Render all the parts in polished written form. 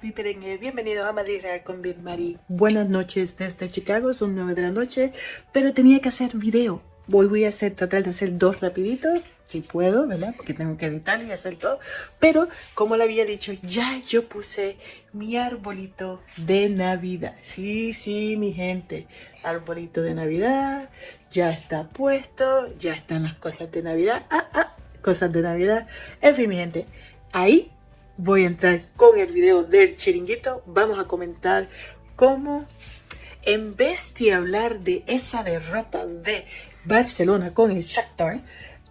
mi perengue, bienvenido a Madrid Real con Bien Mari. Buenas noches desde Chicago, son 9 de la noche, pero tenía que hacer video. Voy a tratar de hacer 2 rapiditos, si puedo, ¿verdad? Porque tengo que editar y hacer todo. Pero, como le había dicho, ya yo puse mi arbolito de Navidad. Sí, mi gente, arbolito de Navidad, ya está puesto, ya están las cosas de Navidad. Cosas de Navidad. En fin, mi gente, ahí voy a entrar con el video del chiringuito. Vamos a comentar cómo, en vez de hablar de esa derrota de Barcelona con el Shakhtar,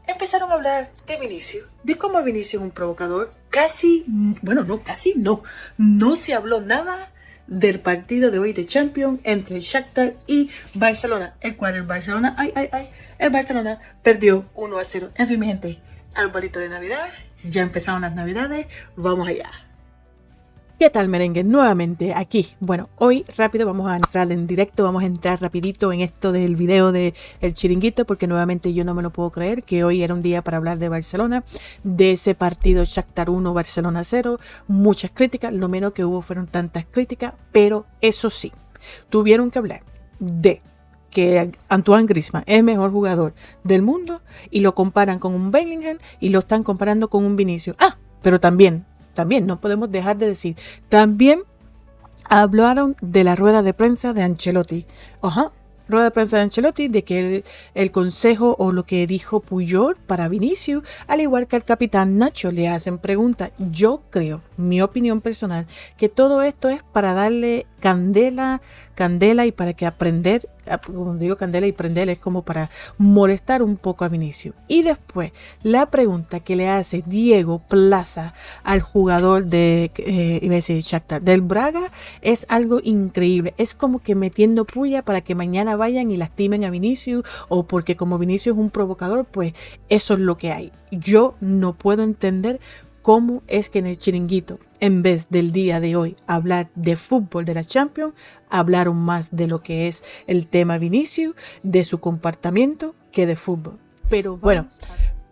empezaron a hablar de Vinicius, de cómo Vinicius es un provocador. No se habló nada del partido de hoy de Champions entre el Shakhtar y Barcelona, el cual el Barcelona, el Barcelona perdió 1-0. En fin, mi gente, arbolito de Navidad, ya empezaron las Navidades, vamos allá. ¿Qué tal, merengue? Nuevamente aquí. Bueno, hoy rápido vamos a entrar en directo, vamos a entrar rapidito en esto del video de El Chiringuito, porque nuevamente yo no me lo puedo creer, que hoy era un día para hablar de Barcelona, de ese partido Shakhtar 1, Barcelona 0, muchas críticas, lo menos que hubo fueron tantas críticas, pero eso sí, tuvieron que hablar de que Antoine Griezmann es el mejor jugador del mundo y lo comparan con un Bellingham y lo están comparando con un Vinicius. Pero también no podemos dejar de decir, también hablaron de la rueda de prensa de Ancelotti. Rueda de prensa de Ancelotti, de que el consejo o lo que dijo Puyol para Vinicius, al igual que al capitán Nacho, le hacen preguntas. Yo creo, mi opinión personal, que todo esto es para darle candela y para que aprender, cuando digo candela y prender, es como para molestar un poco a Vinicius. Y después, la pregunta que le hace Diego Plaza al jugador de Shakhtar, del Braga, es algo increíble. Es como que metiendo puya para que mañana vayan y lastimen a Vinicius, o porque como Vinicius es un provocador, pues eso es lo que hay. Yo no puedo entender cómo es que en el chiringuito, en vez del día de hoy hablar de fútbol de la Champions, hablaron más de lo que es el tema Vinicius, de su comportamiento, que de fútbol. Pero bueno,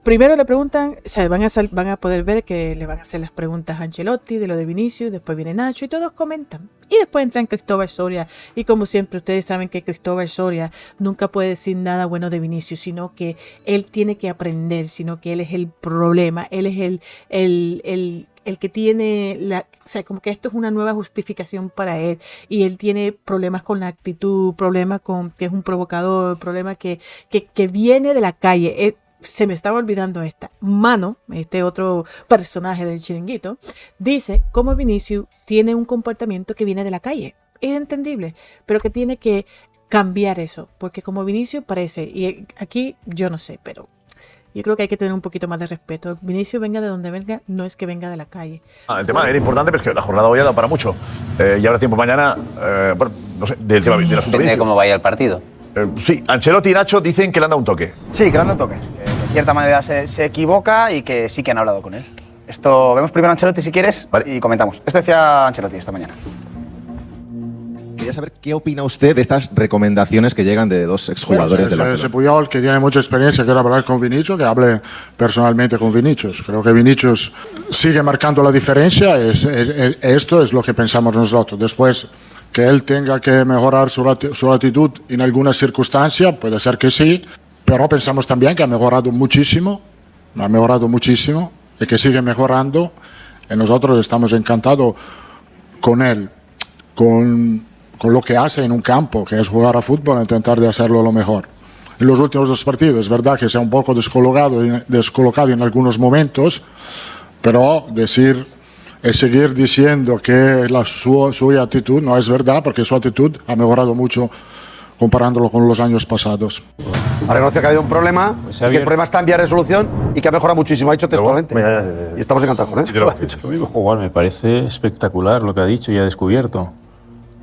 primero le preguntan, o sea, van a poder ver que le van a hacer las preguntas a Ancelotti de lo de Vinicius, después viene Nacho y todos comentan. Y después entran Cristóbal Soria, y como siempre ustedes saben que Cristóbal Soria nunca puede decir nada bueno de Vinicius, sino que él tiene que aprender, sino que él es el problema, él es el que tiene o sea, como que esto es una nueva justificación para él, y él tiene problemas con la actitud, problemas con que es un provocador, problemas que viene de la calle. Se me estaba olvidando esta. Mano, este otro personaje del chiringuito, dice cómo Vinicius tiene un comportamiento que viene de la calle. Es entendible, pero que tiene que cambiar eso, porque como Vinicius parece, y aquí yo no sé, pero yo creo que hay que tener un poquito más de respeto. Vinicius, venga de donde venga, no es que venga de la calle. El tema era importante, pero es que la jornada hoy ha dado para mucho. Y habrá tiempo mañana, bueno, no sé, del tema del asunto Depende Vinicius. de cómo vaya el partido. Sí, Ancelotti y Nacho dicen que le han dado un toque. Sí, que le han dado un toque. De cierta manera se equivoca y que sí que han hablado con él. Esto vemos primero a Ancelotti si quieres, vale, y comentamos. Esto decía Ancelotti esta mañana. Quería saber qué opina usted de estas recomendaciones que llegan de dos exjugadores del Barcelona. Puyol, que tiene mucha experiencia, quiere hablar con Vinicius, que hable personalmente con Vinicius. Creo que Vinicius sigue marcando la diferencia. Esto es lo que pensamos nosotros. Después, que él tenga que mejorar su actitud en alguna circunstancia, puede ser que sí, pero pensamos también que ha mejorado muchísimo y que sigue mejorando, y nosotros estamos encantados con él, con lo que hace en un campo, que es jugar a fútbol e intentar de hacerlo lo mejor. En los últimos 2 partidos es verdad que se ha un poco descolocado en algunos momentos, pero seguir diciendo que su actitud no es verdad, porque su actitud ha mejorado mucho comparándolo con los años pasados. Ha reconocido que ha habido un problema, que el problema está en vía de resolución y que ha mejorado muchísimo, ha dicho textualmente. Y estamos encantados con él. Jugar, me parece espectacular lo que ha dicho y ha descubierto.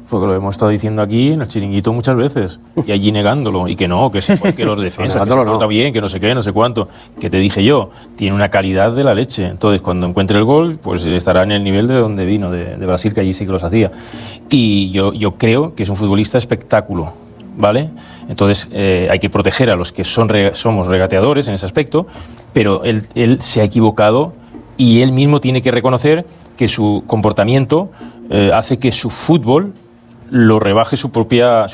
Porque lo hemos estado diciendo aquí en el chiringuito muchas veces, y allí negándolo, y que no, que se que los defensas, que se porta bien, que no sé qué, no sé cuánto. Que te dije yo, tiene una calidad de la leche. Entonces, cuando encuentre el gol, pues estará en el nivel de donde vino, de Brasil, que allí sí que los hacía. Y yo creo que es un futbolista espectáculo, ¿vale? Entonces, hay que proteger a los que somos regateadores en ese aspecto, pero él se ha equivocado, y él mismo tiene que reconocer que su comportamiento hace que su fútbol lo rebaje sus propias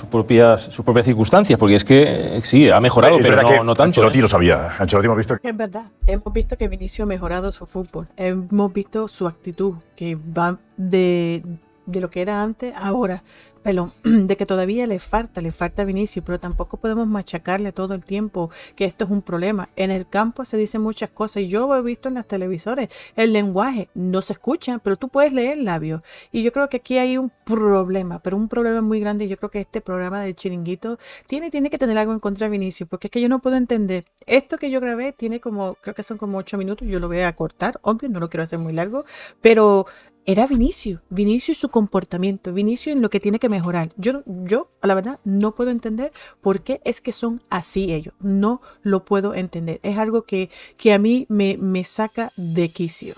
circunstancias, porque es que sí, ha mejorado, Es pero verdad que no tanto. Ancelotti lo sabía. Ancelotti hemos visto Es verdad, hemos visto que Vinicius ha mejorado su fútbol, hemos visto su actitud, que va de lo que era antes a ahora, pero de que todavía le falta a Vinicius, pero tampoco podemos machacarle todo el tiempo que esto es un problema. En el campo se dicen muchas cosas y yo he visto en las televisores el lenguaje, no se escucha, pero tú puedes leer labios. Y yo creo que aquí hay un problema, pero un problema muy grande. Y yo creo que este programa del Chiringuito tiene que tener algo en contra de Vinicius, porque es que yo no puedo entender. Esto que yo grabé tiene creo que son como 8 minutos, yo lo voy a cortar, obvio, no lo quiero hacer muy largo, pero era Vinicius y su comportamiento, Vinicius en lo que tiene que mejorar. Yo a la verdad no puedo entender por qué es que son así ellos, no lo puedo entender, es algo que a mí me saca de quicio.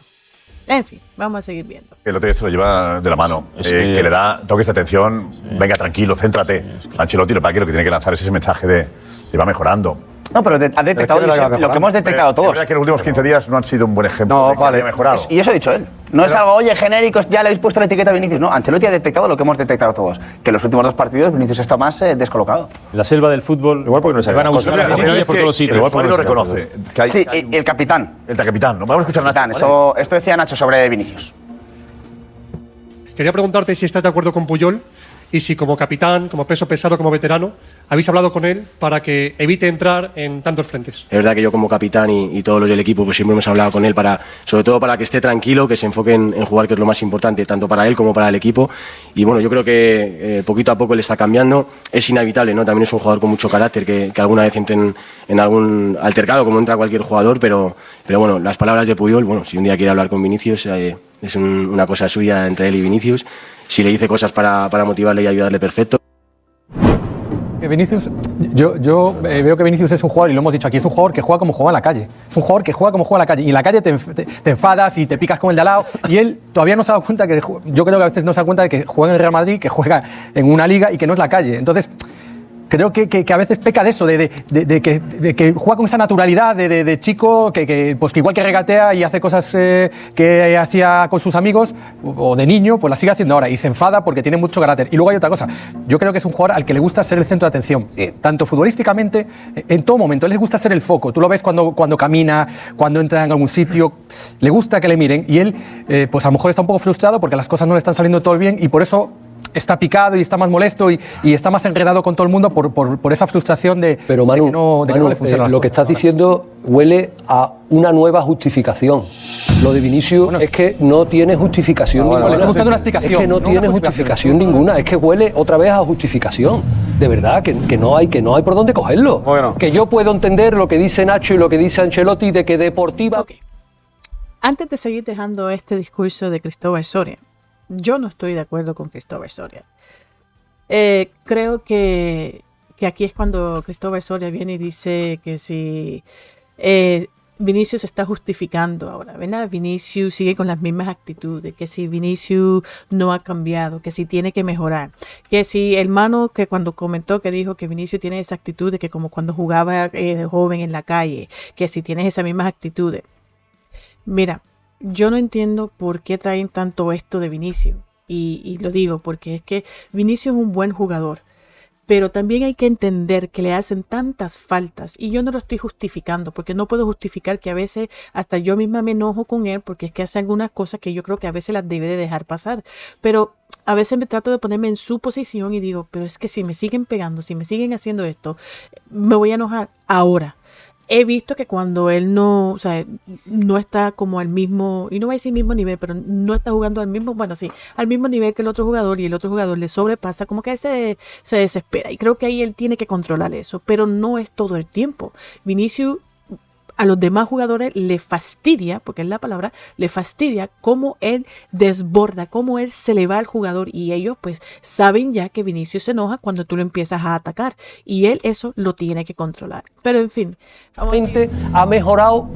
En fin, vamos a seguir viendo. El otro día se lo lleva de la mano, que le da toques de atención, venga tranquilo, céntrate. Ancelotti lo que tiene que lanzar es ese mensaje de que va mejorando. No, pero ha detectado lo que hemos detectado todos. Es verdad que los últimos 15 días no han sido un buen ejemplo No, de que vale. haya mejorado. Y eso ha dicho él. No es algo, oye, genéricos, ya le habéis puesto la etiqueta a Vinicius. No, Ancelotti ha detectado lo que hemos detectado todos. Que en los últimos 2 partidos Vinicius está más descolocado. La selva del fútbol, igual porque no se van a buscar a Vinicius por todos los sitios. Igual porque lo reconoce. Sí, el capitán. El capitán. No, vamos a escuchar a Nacho. Capitán, esto decía Nacho sobre Vinicius. Quería preguntarte si estás de acuerdo con Puyol y si como capitán, como peso pesado, como veterano, habéis hablado con él para que evite entrar en tantos frentes. Es verdad que yo como capitán y todos los del equipo pues siempre hemos hablado con él sobre todo para que esté tranquilo, que se enfoque en jugar, que es lo más importante, tanto para él como para el equipo. Y bueno, yo creo que poquito a poco le está cambiando. Es inevitable, ¿no? También es un jugador con mucho carácter, que alguna vez entre en algún altercado, como entra cualquier jugador, pero bueno, las palabras de Puyol, bueno, si un día quiere hablar con Vinicius, es una cosa suya entre él y Vinicius. Si le dice cosas para motivarle y ayudarle, perfecto. Que Vinicius, yo veo que Vinicius es un jugador, y lo hemos dicho aquí, es un jugador que juega como juega en la calle. Es un jugador que juega como juega en la calle. Y en la calle te enfadas y te picas con el de al lado. Y él todavía no se ha dado cuenta yo creo que a veces no se da cuenta de que juega en el Real Madrid, que juega en una liga y que no es la calle. Entonces, creo que a veces peca de eso, de que juega con esa naturalidad de chico, pues que igual que regatea y hace cosas que hacía con sus amigos, o de niño, pues las sigue haciendo ahora y se enfada porque tiene mucho carácter. Y luego hay otra cosa, yo creo que es un jugador al que le gusta ser el centro de atención, tanto futbolísticamente, en todo momento, a él le gusta ser el foco. Tú lo ves cuando camina, cuando entra en algún sitio, le gusta que le miren, y él pues a lo mejor está un poco frustrado porque las cosas no le están saliendo todo bien, y por eso está picado y está más molesto y está más enredado con todo el mundo por esa frustración de que no le funcionan las lo que cosas. estás diciendo huele a una nueva justificación. Lo de Vinicius es que no tiene justificación ninguna. Le está buscando una explicación. Es que no tiene justificación ninguna. Es que huele otra vez a justificación. De verdad, que no hay por dónde cogerlo. Bueno. Que yo puedo entender lo que dice Nacho y lo que dice Ancelotti de que Deportiva... Okay. Antes de seguir dejando este discurso de Cristóbal Soria, yo no estoy de acuerdo con Cristóbal Soria. Creo que aquí es cuando Cristóbal Soria viene y dice que si Vinicius se está justificando ahora, ¿verdad? Vinicius sigue con las mismas actitudes, que si Vinicius no ha cambiado, que si tiene que mejorar, que si el hermano que cuando comentó que dijo que Vinicius tiene esa actitud de que como cuando jugaba de joven en la calle, que si tienes esas mismas actitudes. Mira, yo no entiendo por qué traen tanto esto de Vinicius. Y lo digo porque es que Vinicius es un buen jugador. Pero también hay que entender que le hacen tantas faltas. Y yo no lo estoy justificando. Porque no puedo justificar que a veces hasta yo misma me enojo con él. Porque es que hace algunas cosas que yo creo que a veces las debe de dejar pasar. Pero a veces me trato de ponerme en su posición y digo, pero es que si me siguen pegando, si me siguen haciendo esto, me voy a enojar ahora. He visto que cuando él no está como al mismo, y no voy a decir mismo nivel, pero no está jugando al mismo nivel que el otro jugador, y el otro jugador le sobrepasa, como que se desespera. Y creo que ahí él tiene que controlar eso, pero no es todo el tiempo. Vinicius a los demás jugadores le fastidia, porque es la palabra, le fastidia cómo él desborda, cómo él se le va al jugador, y ellos pues saben ya que Vinicius se enoja cuando tú lo empiezas a atacar, y él eso lo tiene que controlar. Pero en fin, ha mejorado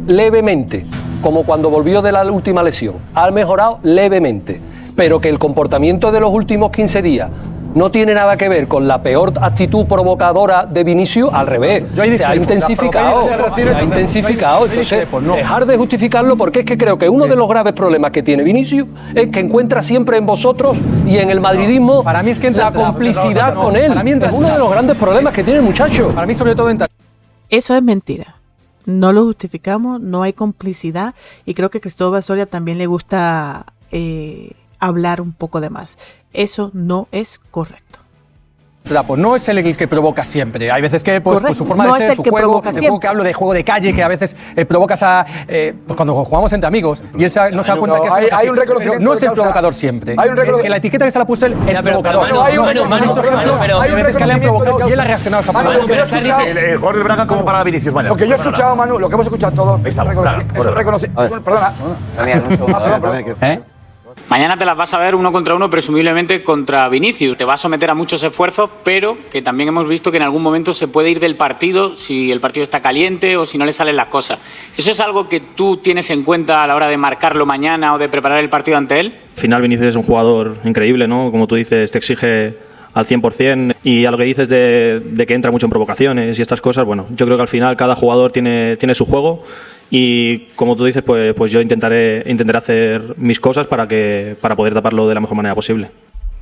levemente, como cuando volvió de la última lesión. Ha mejorado levemente, pero que el comportamiento de los últimos 15 días no tiene nada que ver con la peor actitud provocadora de Vinicius, al revés. Se ha intensificado. Entonces, dejar de justificarlo, porque es que creo que uno de los graves problemas que tiene Vinicius es que encuentra siempre en vosotros y en el madridismo para mí es que la complicidad con él. Para mí es uno de los grandes problemas que tiene el muchacho. Para mí, sobre todo, eso es mentira. No lo justificamos, no hay complicidad y creo que a Cristóbal Soria también le gusta hablar un poco de más. Eso no es correcto. Pues no es el que provoca siempre. Hay veces que pues su forma no de ser, es el su que juego, provoca el juego que hablo de juego de calle, que a veces provocas a... pues cuando jugamos entre amigos y él no se da cuenta que es hay un reconocimiento no es el de causa. provocador siempre. Hay un que la etiqueta que se le ha puesto el provocador. Hay un veces que le han provocado y él ha reaccionado a esa El jugador del Braga, ¿cómo para Vinicius mañana? Lo que yo he escuchado, Manu, lo que hemos escuchado todos, es un reconocimiento. Perdona. Mañana te las vas a ver 1 contra 1, presumiblemente contra Vinicius. Te va a someter a muchos esfuerzos, pero que también hemos visto que en algún momento se puede ir del partido si el partido está caliente o si no le salen las cosas. ¿Eso es algo que tú tienes en cuenta a la hora de marcarlo mañana o de preparar el partido ante él? Al final Vinicius es un jugador increíble, ¿no? Como tú dices, te exige al 100%, y a lo que dices de que entra mucho en provocaciones y estas cosas, bueno, yo creo que al final cada jugador tiene su juego. Y como tú dices, pues yo intentaré hacer mis cosas para poder taparlo de la mejor manera posible.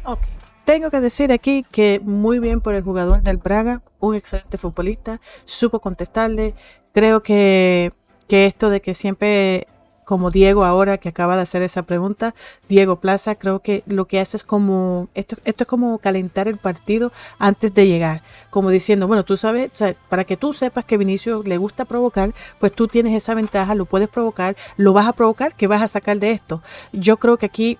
Okay. Tengo que decir aquí que muy bien por el jugador del Braga, un excelente futbolista, supo contestarle. Creo que esto de que siempre, como Diego ahora que acaba de hacer esa pregunta, Diego Plaza, creo que lo que hace es como, esto es como calentar el partido antes de llegar, como diciendo, bueno, tú sabes, o sea, para que tú sepas que Vinicius le gusta provocar, pues tú tienes esa ventaja, lo puedes provocar, lo vas a provocar, ¿qué vas a sacar de esto? Yo creo que aquí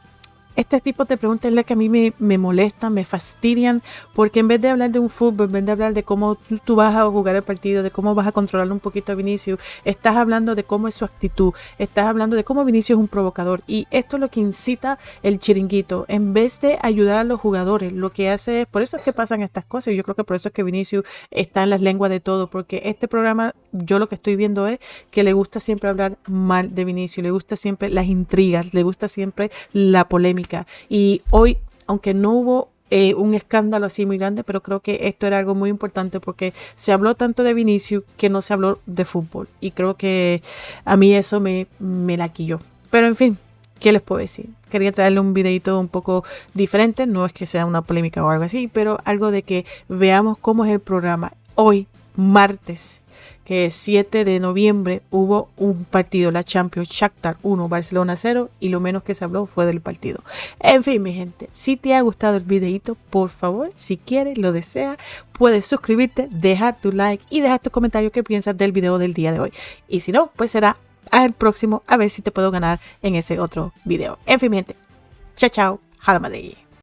este tipo de preguntas es la que a mí me molestan, me fastidian, porque en vez de hablar de un fútbol, en vez de hablar de cómo tú vas a jugar el partido, de cómo vas a controlar un poquito a Vinicius, estás hablando de cómo es su actitud, estás hablando de cómo Vinicius es un provocador, y esto es lo que incita el chiringuito. En vez de ayudar a los jugadores, lo que hace es, por eso es que pasan estas cosas, y yo creo que por eso es que Vinicius está en las lenguas de todo, porque este programa, yo lo que estoy viendo es que le gusta siempre hablar mal de Vinicius, le gusta siempre las intrigas, le gusta siempre la polémica. Y hoy, aunque no hubo un escándalo así muy grande, pero creo que esto era algo muy importante porque se habló tanto de Vinicius que no se habló de fútbol, y creo que a mí eso me laquilló. Pero en fin, ¿qué les puedo decir? Quería traerle un videito un poco diferente, no es que sea una polémica o algo así, pero algo de que veamos cómo es el programa. Hoy, martes, que es 7 de noviembre, hubo un partido, la Champions, Shakhtar 1, Barcelona 0, y lo menos que se habló fue del partido. En fin, mi gente, si te ha gustado el videito, por favor, si quieres, lo deseas, puedes suscribirte, dejar tu like y dejar tu comentario qué piensas del video del día de hoy. Y si no, pues será al próximo, a ver si te puedo ganar en ese otro video. En fin, mi gente, chao, chao, Halmadei.